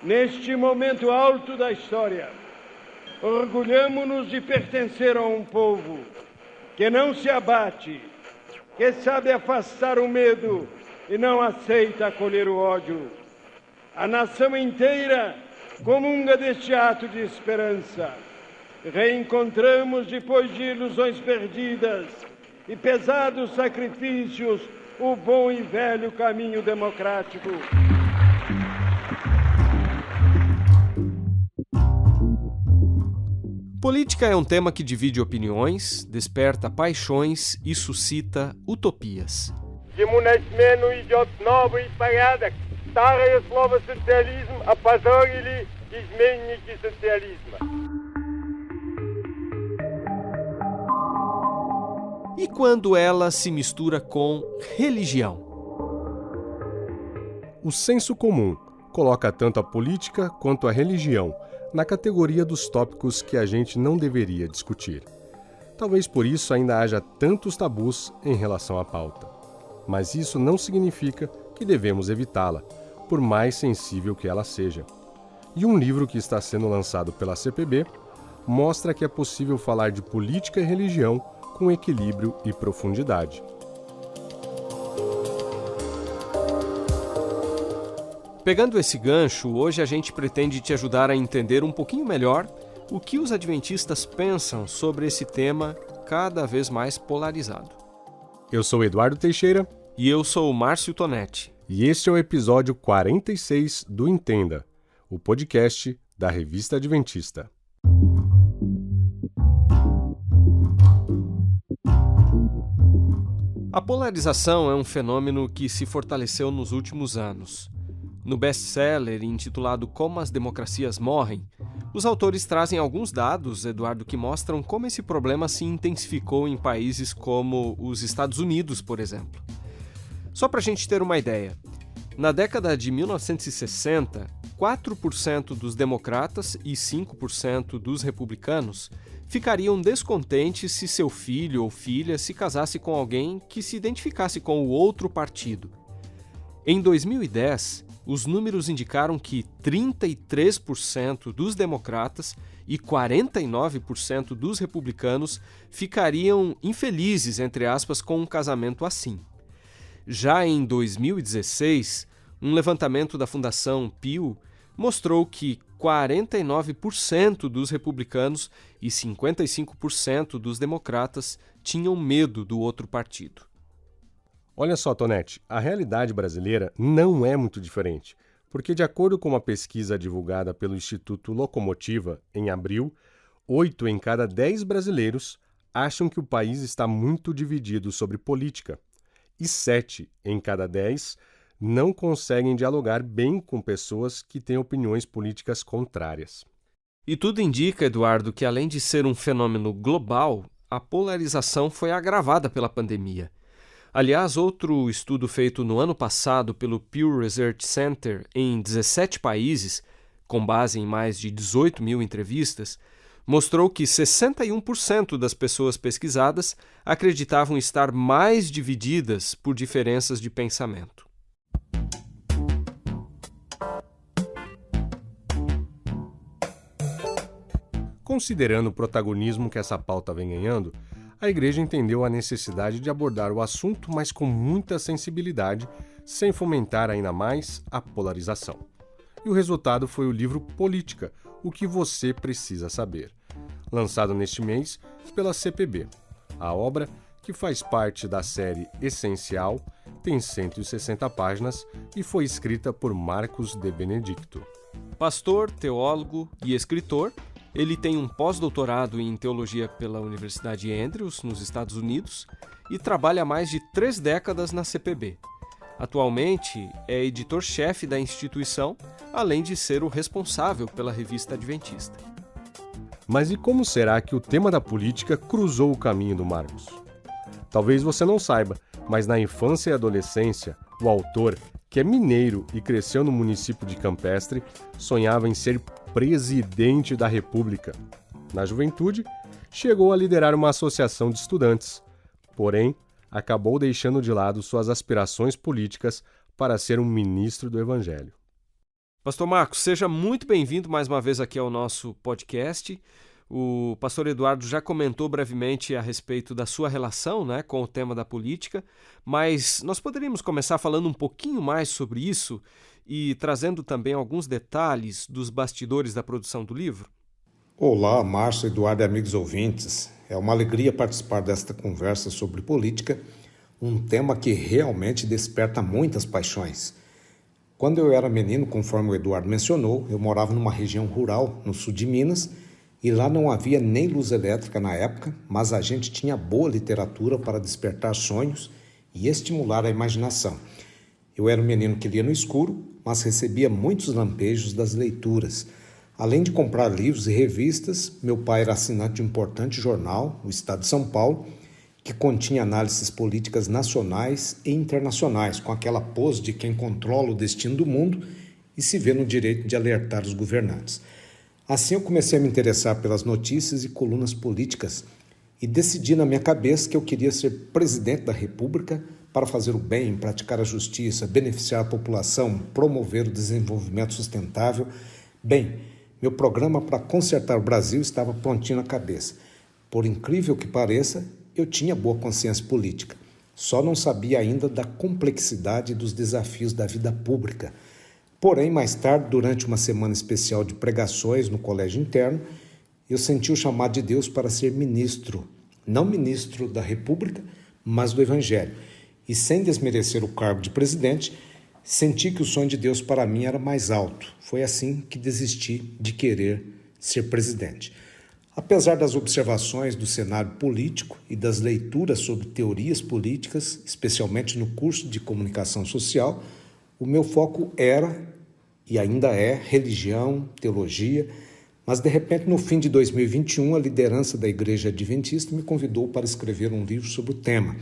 Neste momento alto da história, orgulhamo-nos de pertencer a um povo que não se abate, que sabe afastar o medo e não aceita acolher o ódio. A nação inteira comunga deste ato de esperança. Reencontramos, depois de ilusões perdidas e pesados sacrifícios, o bom e velho caminho democrático. Política é um tema que divide opiniões, desperta paixões e suscita utopias. E quando ela se mistura com religião? O senso comum coloca tanto a política quanto a religião na categoria dos tópicos que a gente não deveria discutir. Talvez por isso ainda haja tantos tabus em relação à pauta. Mas isso não significa que devemos evitá-la, por mais sensível que ela seja. E um livro que está sendo lançado pela CPB mostra que é possível falar de política e religião com equilíbrio e profundidade. Pegando esse gancho, hoje a gente pretende te ajudar a entender um pouquinho melhor o que os adventistas pensam sobre esse tema cada vez mais polarizado. Eu sou Eduardo Teixeira. E eu sou o Márcio Tonetti. E este é o episódio 46 do Entenda, o podcast da Revista Adventista. A polarização é um fenômeno que se fortaleceu nos últimos anos. No best-seller intitulado Como as Democracias Morrem, os autores trazem alguns dados, Eduardo, que mostram como esse problema se intensificou em países como os Estados Unidos, por exemplo. Só para a gente ter uma ideia, na década de 1960, 4% dos democratas e 5% dos republicanos ficariam descontentes se seu filho ou filha se casasse com alguém que se identificasse com o outro partido. Em 2010, os números indicaram que 33% dos democratas e 49% dos republicanos ficariam infelizes, entre aspas, com um casamento assim. Já em 2016, um levantamento da Fundação Pew mostrou que 49% dos republicanos e 55% dos democratas tinham medo do outro partido. Olha só, Tonetti, a realidade brasileira não é muito diferente, porque de acordo com uma pesquisa divulgada pelo Instituto Locomotiva, em abril, 8 em cada 10 brasileiros acham que o país está muito dividido sobre política, e 7 em cada 10 não conseguem dialogar bem com pessoas que têm opiniões políticas contrárias. E tudo indica, Eduardo, que além de ser um fenômeno global, a polarização foi agravada pela pandemia. Aliás, outro estudo feito no ano passado pelo Pew Research Center em 17 países, com base em mais de 18 mil entrevistas, mostrou que 61% das pessoas pesquisadas acreditavam estar mais divididas por diferenças de pensamento. Considerando o protagonismo que essa pauta vem ganhando, a Igreja entendeu a necessidade de abordar o assunto, mas com muita sensibilidade, sem fomentar ainda mais a polarização. E o resultado foi o livro Política, o que você precisa saber, lançado neste mês pela CPB. A obra, que faz parte da série Essencial, tem 160 páginas e foi escrita por Marcos de Benedicto. Pastor, teólogo e escritor, ele tem um pós-doutorado em teologia pela Universidade Andrews, nos Estados Unidos, e trabalha há mais de 3 décadas na CPB. Atualmente, é editor-chefe da instituição, além de ser o responsável pela Revista Adventista. Mas e como será que o tema da política cruzou o caminho do Marcos? Talvez você não saiba, mas na infância e adolescência, o autor, que é mineiro e cresceu no município de Campestre, sonhava em ser presidente da República. Na juventude, chegou a liderar uma associação de estudantes. Porém, acabou deixando de lado suas aspirações políticas para ser um ministro do Evangelho. Pastor Marcos, seja muito bem-vindo mais uma vez aqui ao nosso podcast. O pastor Eduardo já comentou brevemente a respeito da sua relação, né, com o tema da política, mas nós poderíamos começar falando um pouquinho mais sobre isso e trazendo também alguns detalhes dos bastidores da produção do livro? Olá, Márcio, Eduardo e amigos ouvintes. É uma alegria participar desta conversa sobre política, um tema que realmente desperta muitas paixões. Quando eu era menino, conforme o Eduardo mencionou, eu morava numa região rural, no sul de Minas, e lá não havia nem luz elétrica na época, mas a gente tinha boa literatura para despertar sonhos e estimular a imaginação. Eu era um menino que lia no escuro, mas recebia muitos lampejos das leituras. Além de comprar livros e revistas, meu pai era assinante de um importante jornal, o Estado de São Paulo, que continha análises políticas nacionais e internacionais, com aquela pose de quem controla o destino do mundo e se vê no direito de alertar os governantes. Assim eu comecei a me interessar pelas notícias e colunas políticas e decidi na minha cabeça que eu queria ser presidente da República para fazer o bem, praticar a justiça, beneficiar a população, promover o desenvolvimento sustentável. Bem, meu programa para consertar o Brasil estava prontinho na cabeça. Por incrível que pareça, eu tinha boa consciência política, só não sabia ainda da complexidade e dos desafios da vida pública. Porém, mais tarde, durante uma semana especial de pregações no colégio interno, eu senti o chamado de Deus para ser ministro, não ministro da República, mas do Evangelho. E sem desmerecer o cargo de presidente, senti que o sonho de Deus para mim era mais alto. Foi assim que desisti de querer ser presidente. Apesar das observações do cenário político e das leituras sobre teorias políticas, especialmente no curso de comunicação social, o meu foco era e ainda é religião, teologia, mas de repente no fim de 2021 a liderança da Igreja Adventista me convidou para escrever um livro sobre o tema.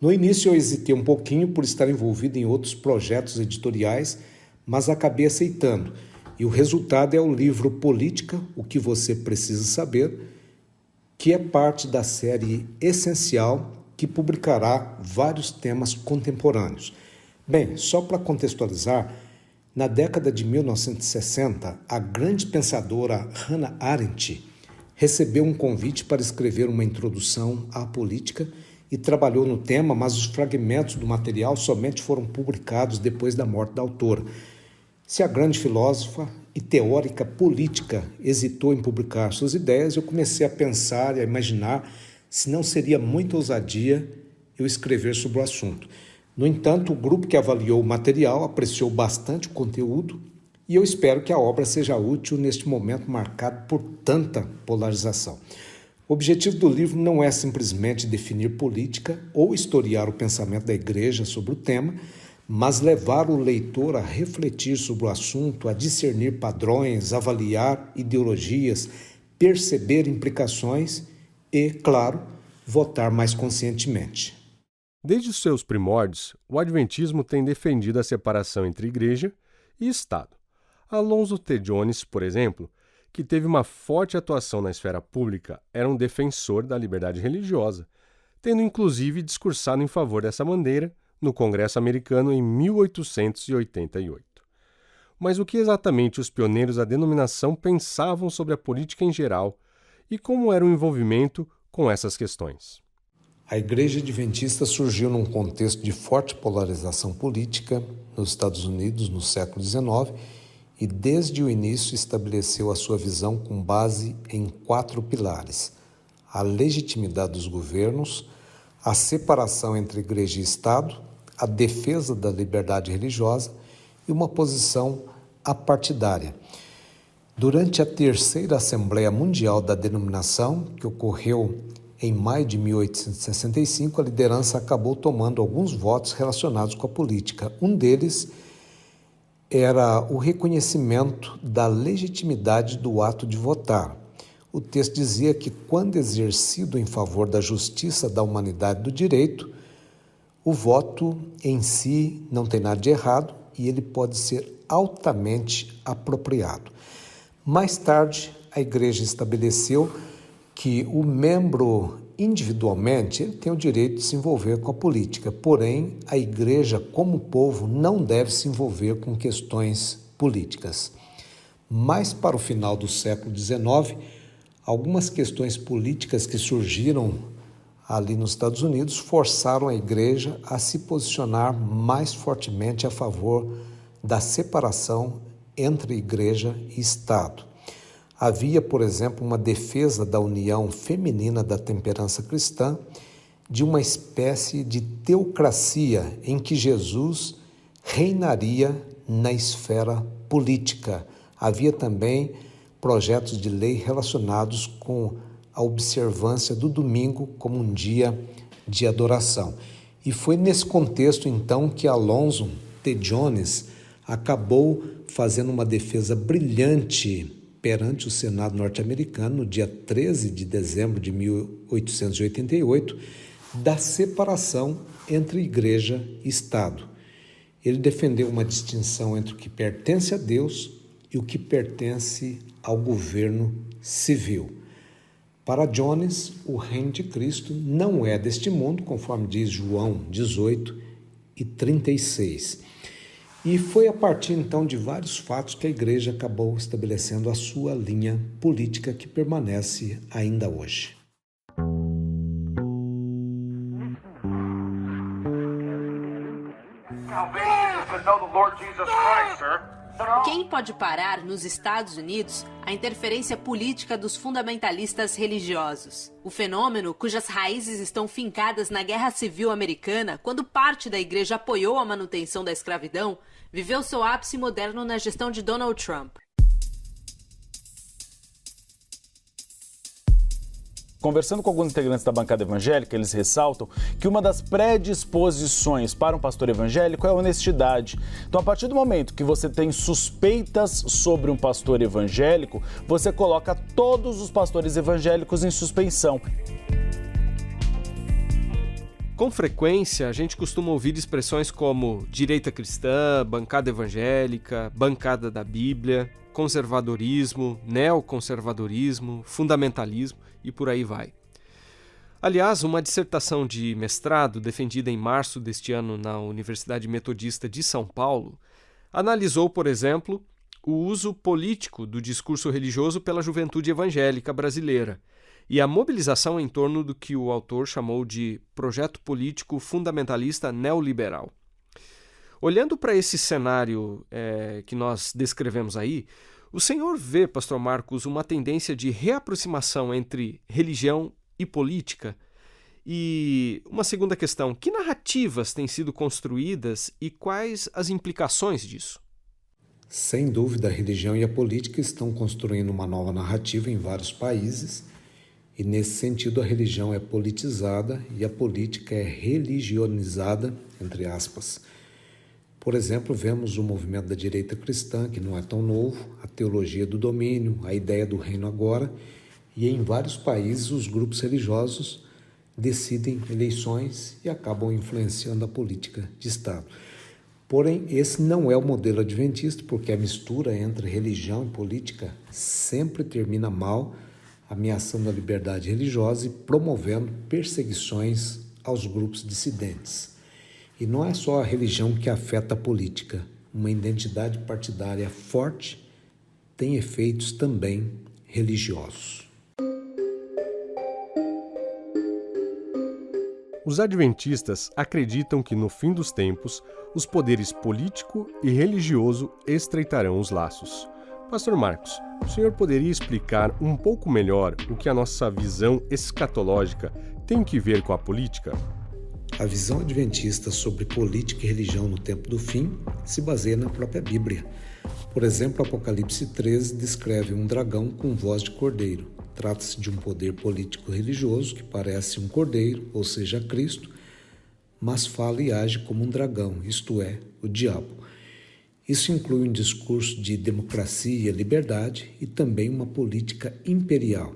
No início eu hesitei um pouquinho por estar envolvido em outros projetos editoriais, mas acabei aceitando. E o resultado é o livro Política, o que você precisa saber, que é parte da série Essencial, que publicará vários temas contemporâneos. Bem, só para contextualizar, na década de 1960, a grande pensadora Hannah Arendt recebeu um convite para escrever uma introdução à política e trabalhou no tema, mas os fragmentos do material somente foram publicados depois da morte da autora. Se a grande filósofa e teórica política hesitou em publicar suas ideias, eu comecei a pensar e a imaginar se não seria muita ousadia eu escrever sobre o assunto. No entanto, o grupo que avaliou o material apreciou bastante o conteúdo e eu espero que a obra seja útil neste momento marcado por tanta polarização. O objetivo do livro não é simplesmente definir política ou historiar o pensamento da Igreja sobre o tema, mas levar o leitor a refletir sobre o assunto, a discernir padrões, avaliar ideologias, perceber implicações e, claro, votar mais conscientemente. Desde os seus primórdios, o Adventismo tem defendido a separação entre Igreja e Estado. Alonzo T. Jones, por exemplo, que teve uma forte atuação na esfera pública, era um defensor da liberdade religiosa, tendo inclusive discursado em favor dessa bandeira no Congresso americano em 1888. Mas o que exatamente os pioneiros da denominação pensavam sobre a política em geral e como era o envolvimento com essas questões? A Igreja Adventista surgiu num contexto de forte polarização política nos Estados Unidos no século XIX e desde o início estabeleceu a sua visão com base em 4 pilares: a legitimidade dos governos, a separação entre Igreja e Estado, a defesa da liberdade religiosa e uma posição apartidária. Durante a terceira Assembleia Mundial da denominação, que ocorreu em maio de 1865, a liderança acabou tomando alguns votos relacionados com a política. Um deles era o reconhecimento da legitimidade do ato de votar. O texto dizia que, quando exercido em favor da justiça, da humanidade e do direito, o voto em si não tem nada de errado e ele pode ser altamente apropriado. Mais tarde, a Igreja estabeleceu que o membro individualmente ele tem o direito de se envolver com a política, porém a Igreja, como povo, não deve se envolver com questões políticas. Mas para o final do século XIX, algumas questões políticas que surgiram ali nos Estados Unidos forçaram a igreja a se posicionar mais fortemente a favor da separação entre igreja e Estado. Havia, por exemplo, uma defesa da união feminina da temperança cristã, de uma espécie de teocracia em que Jesus reinaria na esfera política. Havia também projetos de lei relacionados com a observância do domingo como um dia de adoração. E foi nesse contexto, então, que Alonzo T. Jones acabou fazendo uma defesa brilhante perante o Senado norte-americano no dia 13 de dezembro de 1888, da separação entre igreja e Estado. Ele defendeu uma distinção entre o que pertence a Deus e o que pertence ao governo civil. Para Jones, o reino de Cristo não é deste mundo, conforme diz João 18:36. E foi a partir então de vários fatos que a igreja acabou estabelecendo a sua linha política, que permanece ainda hoje. Quem pode parar nos Estados Unidos a interferência política dos fundamentalistas religiosos? O fenômeno, cujas raízes estão fincadas na Guerra Civil Americana, quando parte da igreja apoiou a manutenção da escravidão, viveu seu ápice moderno na gestão de Donald Trump. Conversando com alguns integrantes da bancada evangélica, eles ressaltam que uma das predisposições para um pastor evangélico é a honestidade. Então, a partir do momento que você tem suspeitas sobre um pastor evangélico, você coloca todos os pastores evangélicos em suspensão. Com frequência, a gente costuma ouvir expressões como direita cristã, bancada evangélica, bancada da Bíblia, conservadorismo, neoconservadorismo, fundamentalismo e por aí vai. Aliás, uma dissertação de mestrado defendida em março deste ano na Universidade Metodista de São Paulo analisou, por exemplo, o uso político do discurso religioso pela juventude evangélica brasileira e a mobilização em torno do que o autor chamou de projeto político fundamentalista neoliberal. Olhando para esse cenário que nós descrevemos aí, o senhor vê, pastor Marcos, uma tendência de reaproximação entre religião e política? E uma segunda questão, que narrativas têm sido construídas e quais as implicações disso? Sem dúvida, a religião e a política estão construindo uma nova narrativa em vários países, e nesse sentido a religião é politizada e a política é religionizada, entre aspas. Por exemplo, vemos o movimento da direita cristã, que não é tão novo, a teologia do domínio, a ideia do reino agora, e em vários países os grupos religiosos decidem eleições e acabam influenciando a política de Estado. Porém, esse não é o modelo adventista, porque a mistura entre religião e política sempre termina mal, ameaçando a liberdade religiosa e promovendo perseguições aos grupos dissidentes. E não é só a religião que afeta a política. Uma identidade partidária forte tem efeitos também religiosos. Os adventistas acreditam que no fim dos tempos, os poderes político e religioso estreitarão os laços. Pastor Marcos, o senhor poderia explicar um pouco melhor o que a nossa visão escatológica tem que ver com a política? A visão adventista sobre política e religião no tempo do fim se baseia na própria Bíblia. Por exemplo, Apocalipse 13 descreve um dragão com voz de cordeiro. Trata-se de um poder político-religioso que parece um cordeiro, ou seja, Cristo, mas fala e age como um dragão, isto é, o diabo. Isso inclui um discurso de democracia e liberdade e também uma política imperial.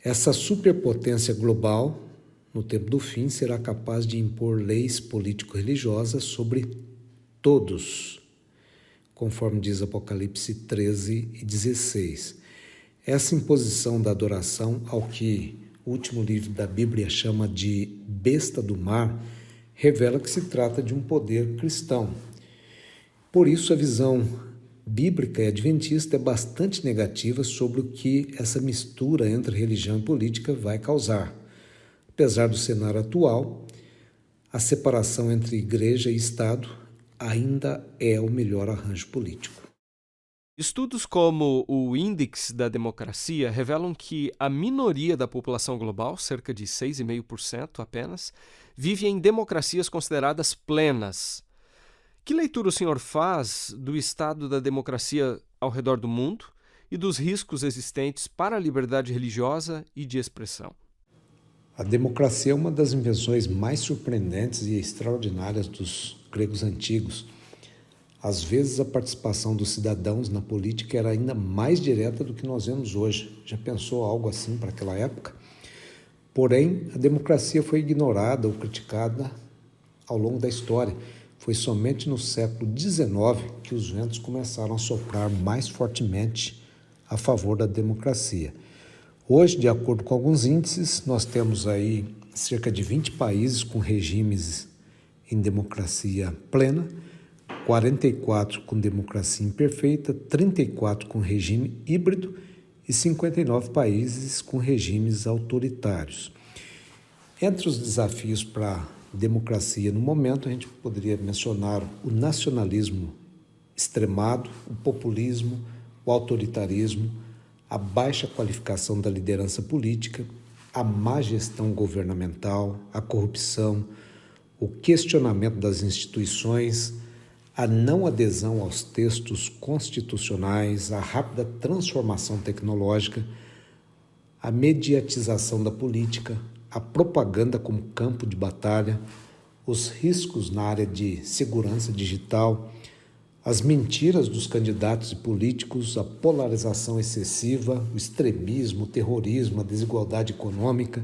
Essa superpotência global, no tempo do fim, será capaz de impor leis político-religiosas sobre todos, conforme diz Apocalipse 13 e 16. Essa imposição da adoração ao que o último livro da Bíblia chama de besta do mar revela que se trata de um poder cristão. Por isso, a visão bíblica e adventista é bastante negativa sobre o que essa mistura entre religião e política vai causar. Apesar do cenário atual, a separação entre igreja e Estado ainda é o melhor arranjo político. Estudos como o Índice da Democracia revelam que a minoria da população global, cerca de 6,5% apenas, vive em democracias consideradas plenas. Que leitura o senhor faz do estado da democracia ao redor do mundo e dos riscos existentes para a liberdade religiosa e de expressão? A democracia é uma das invenções mais surpreendentes e extraordinárias dos gregos antigos. Às vezes, a participação dos cidadãos na política era ainda mais direta do que nós vemos hoje. Já pensou algo assim para aquela época? Porém, a democracia foi ignorada ou criticada ao longo da história. Foi somente no século XIX que os ventos começaram a soprar mais fortemente a favor da democracia. Hoje, de acordo com alguns índices, nós temos aí cerca de 20 países com regimes em democracia plena, 44 com democracia imperfeita, 34 com regime híbrido e 59 países com regimes autoritários. Entre os desafios para a democracia no momento, a gente poderia mencionar o nacionalismo extremado, o populismo, o autoritarismo, a baixa qualificação da liderança política, a má gestão governamental, a corrupção, o questionamento das instituições, a não adesão aos textos constitucionais, a rápida transformação tecnológica, a mediatização da política, a propaganda como campo de batalha, os riscos na área de segurança digital, as mentiras dos candidatos e políticos, a polarização excessiva, o extremismo, o terrorismo, a desigualdade econômica,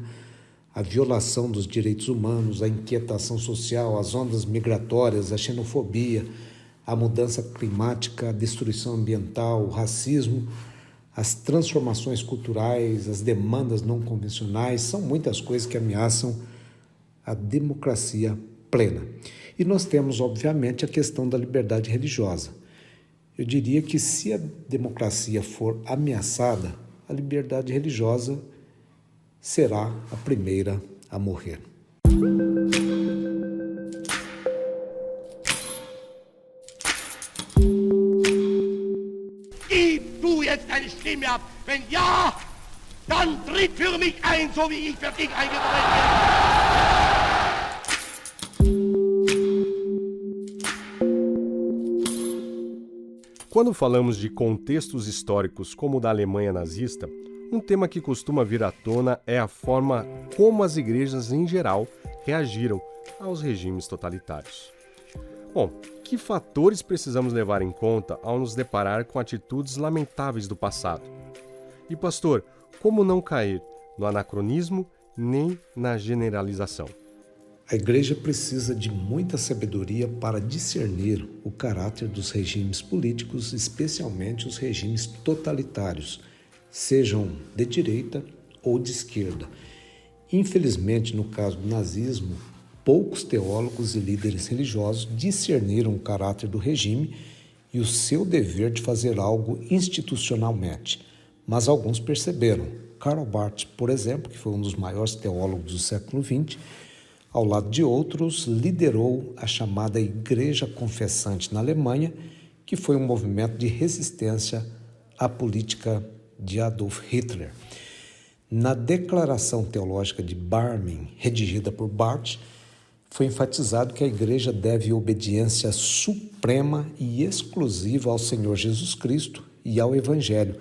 a violação dos direitos humanos, a inquietação social, as ondas migratórias, a xenofobia, a mudança climática, a destruição ambiental, o racismo, as transformações culturais, as demandas não convencionais, são muitas coisas que ameaçam a democracia plena. E nós temos, obviamente, a questão da liberdade religiosa. Eu diria que se a democracia for ameaçada, a liberdade religiosa será a primeira a morrer. Gib du jetzt deine Stimme ab. Wenn ja, dann tritt für mich ein, so wie ich für dich eingetreten bin. Quando falamos de contextos históricos como o da Alemanha nazista, um tema que costuma vir à tona é a forma como as igrejas em geral reagiram aos regimes totalitários. Bom, que fatores precisamos levar em conta ao nos deparar com atitudes lamentáveis do passado? E, pastor, como não cair no anacronismo nem na generalização? A igreja precisa de muita sabedoria para discernir o caráter dos regimes políticos, especialmente os regimes totalitários, sejam de direita ou de esquerda. Infelizmente, no caso do nazismo, poucos teólogos e líderes religiosos discerniram o caráter do regime e o seu dever de fazer algo institucionalmente, mas alguns perceberam. Karl Barth, por exemplo, que foi um dos maiores teólogos do século XX, ao lado de outros, liderou a chamada Igreja Confessante na Alemanha, que foi um movimento de resistência à política de Adolf Hitler. Na Declaração Teológica de Barmen, redigida por Barth, foi enfatizado que a Igreja deve obediência suprema e exclusiva ao Senhor Jesus Cristo e ao Evangelho,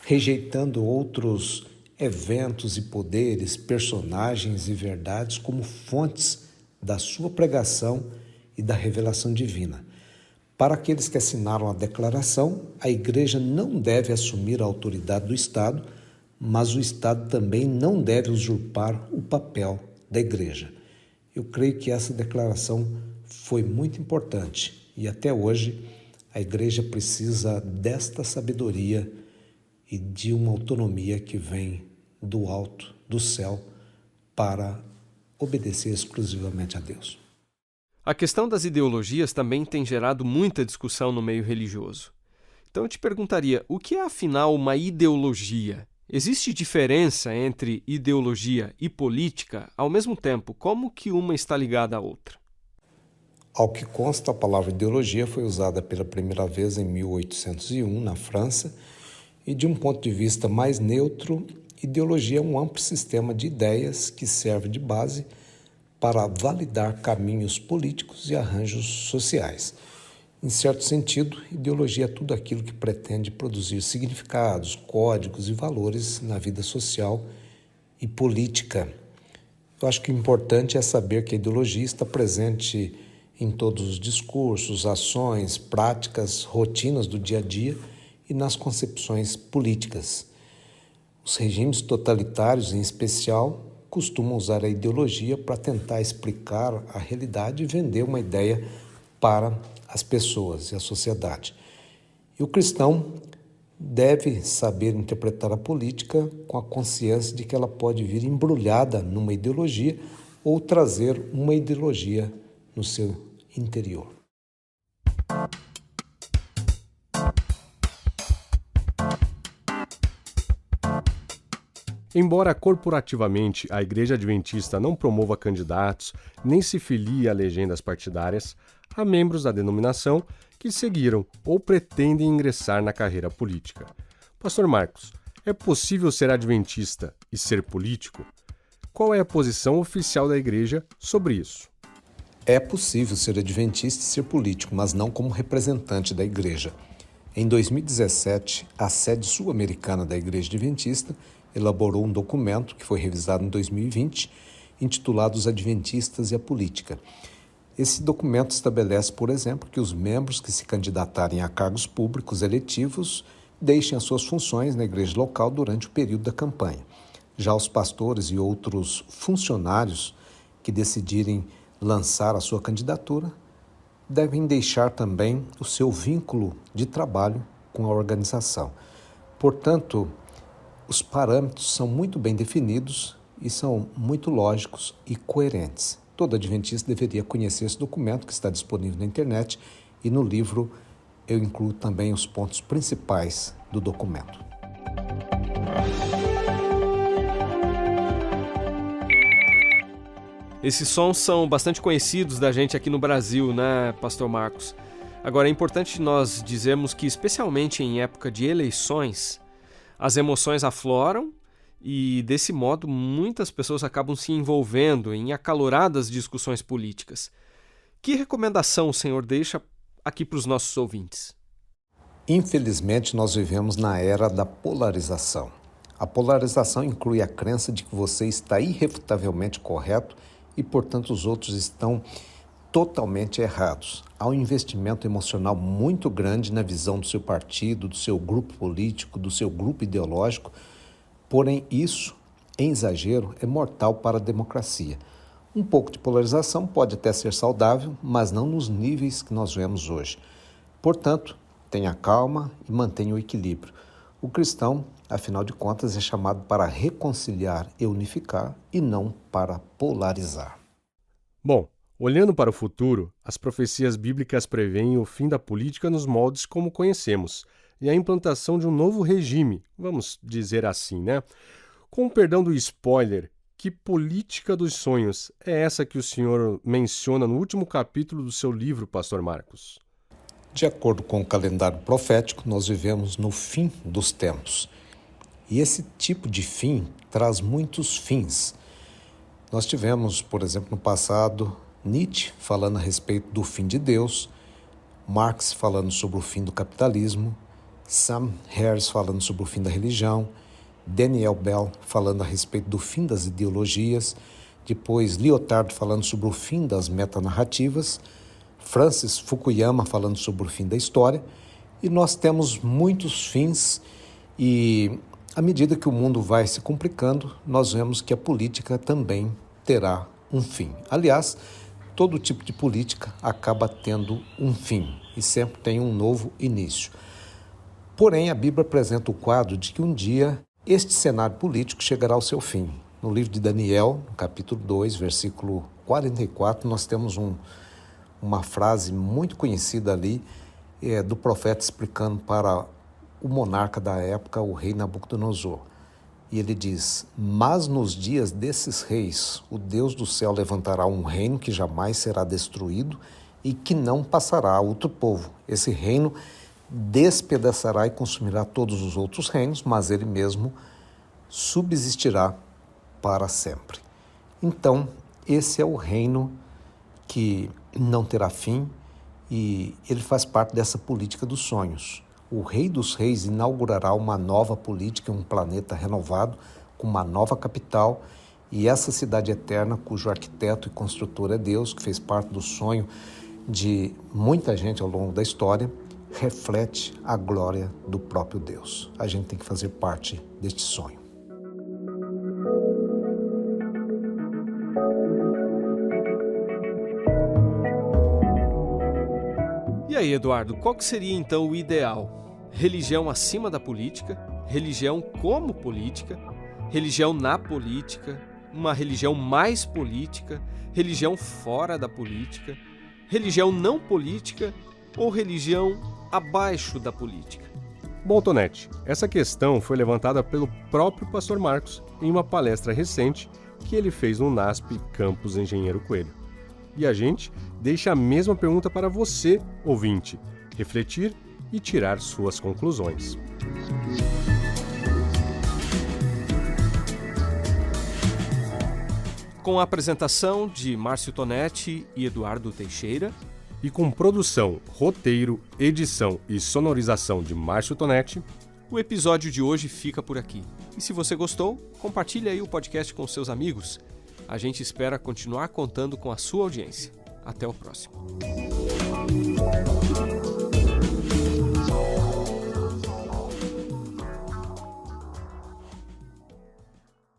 rejeitando outros eventos e poderes, personagens e verdades como fontes da sua pregação e da revelação divina. Para aqueles que assinaram a declaração, a Igreja não deve assumir a autoridade do Estado, mas o Estado também não deve usurpar o papel da Igreja. Eu creio que essa declaração foi muito importante e até hoje a Igreja precisa desta sabedoria e de uma autonomia que vem do alto, do céu, para obedecer exclusivamente a Deus. A questão das ideologias também tem gerado muita discussão no meio religioso. Então eu te perguntaria, o que é afinal uma ideologia? Existe diferença entre ideologia e política? Ao mesmo tempo, como que uma está ligada à outra? Ao que consta, a palavra ideologia foi usada pela primeira vez em 1801, na França, e de um ponto de vista mais neutro, ideologia é um amplo sistema de ideias que serve de base para validar caminhos políticos e arranjos sociais. Em certo sentido, ideologia é tudo aquilo que pretende produzir significados, códigos e valores na vida social e política. Eu acho que o importante é saber que a ideologia está presente em todos os discursos, ações, práticas, rotinas do dia a dia e nas concepções políticas. Os regimes totalitários, em especial, costumam usar a ideologia para tentar explicar a realidade e vender uma ideia para as pessoas e a sociedade. E o cristão deve saber interpretar a política com a consciência de que ela pode vir embrulhada numa ideologia ou trazer uma ideologia no seu interior. Embora corporativamente a Igreja Adventista não promova candidatos nem se filie a legendas partidárias, há membros da denominação que seguiram ou pretendem ingressar na carreira política. Pastor Marcos, é possível ser adventista e ser político? Qual é a posição oficial da Igreja sobre isso? É possível ser adventista e ser político, mas não como representante da Igreja. Em 2017, a sede sul-americana da Igreja Adventista elaborou um documento que foi revisado em 2020, intitulado Os Adventistas e a Política. Esse documento estabelece, por exemplo, que os membros que se candidatarem a cargos públicos eletivos deixem as suas funções na igreja local durante o período da campanha. Já os pastores e outros funcionários que decidirem lançar a sua candidatura devem deixar também o seu vínculo de trabalho com a organização. Portanto, os parâmetros são muito bem definidos e são muito lógicos e coerentes. Todo adventista deveria conhecer esse documento que está disponível na internet e no livro eu incluo também os pontos principais do documento. Esses sons são bastante conhecidos da gente aqui no Brasil, né, Pastor Marcos? Agora, é importante nós dizermos que, especialmente em época de eleições, as emoções afloram e, desse modo, muitas pessoas acabam se envolvendo em acaloradas discussões políticas. Que recomendação o senhor deixa aqui para os nossos ouvintes? Infelizmente, nós vivemos na era da polarização. A polarização inclui a crença de que você está irrefutavelmente correto e, portanto, os outros estão totalmente errados. Há um investimento emocional muito grande na visão do seu partido, do seu grupo político, do seu grupo ideológico, porém isso, em exagero, é mortal para a democracia. Um pouco de polarização pode até ser saudável, mas não nos níveis que nós vemos hoje. Portanto, tenha calma e mantenha o equilíbrio. O cristão, afinal de contas, é chamado para reconciliar e unificar e não para polarizar. Bom, olhando para o futuro, as profecias bíblicas preveem o fim da política nos moldes como conhecemos e a implantação de um novo regime, vamos dizer assim, né? Com o perdão do spoiler, que política dos sonhos é essa que o senhor menciona no último capítulo do seu livro, Pastor Marcos? De acordo com o calendário profético, nós vivemos no fim dos tempos. E esse tipo de fim traz muitos fins. Nós tivemos, por exemplo, no passado, Nietzsche falando a respeito do fim de Deus, Marx falando sobre o fim do capitalismo, Sam Harris falando sobre o fim da religião, Daniel Bell falando a respeito do fim das ideologias, depois Lyotard falando sobre o fim das metanarrativas, Francis Fukuyama falando sobre o fim da história, e nós temos muitos fins e, à medida que o mundo vai se complicando, nós vemos que a política também terá um fim. Aliás, todo tipo de política acaba tendo um fim e sempre tem um novo início. Porém, a Bíblia apresenta o quadro de que um dia este cenário político chegará ao seu fim. No livro de Daniel, no capítulo 2, versículo 44, nós temos uma frase muito conhecida ali, do profeta explicando para o monarca da época, o rei Nabucodonosor. E ele diz: mas nos dias desses reis, o Deus do céu levantará um reino que jamais será destruído e que não passará a outro povo. Esse reino despedaçará e consumirá todos os outros reinos, mas ele mesmo subsistirá para sempre. Então, esse é o reino que não terá fim e ele faz parte dessa política dos sonhos. O Rei dos Reis inaugurará uma nova política, um planeta renovado, com uma nova capital, e essa cidade eterna, cujo arquiteto e construtor é Deus, que fez parte do sonho de muita gente ao longo da história, reflete a glória do próprio Deus. A gente tem que fazer parte deste sonho. E aí, Eduardo, qual que seria então o ideal? Religião acima da política, religião como política, religião na política, uma religião mais política, religião fora da política, religião não política ou religião abaixo da política? Bom, Tonetti, essa questão foi levantada pelo próprio pastor Marcos em uma palestra recente que ele fez no NASP Campus Engenheiro Coelho. E a gente deixa a mesma pergunta para você, ouvinte, refletir e tirar suas conclusões. Com a apresentação de Márcio Tonetti e Eduardo Teixeira, E com produção, roteiro, edição e sonorização de Márcio Tonetti, o episódio de hoje fica por aqui. E se você gostou, compartilhe aí o podcast com seus amigos. A gente espera continuar contando com a sua audiência. Até o próximo.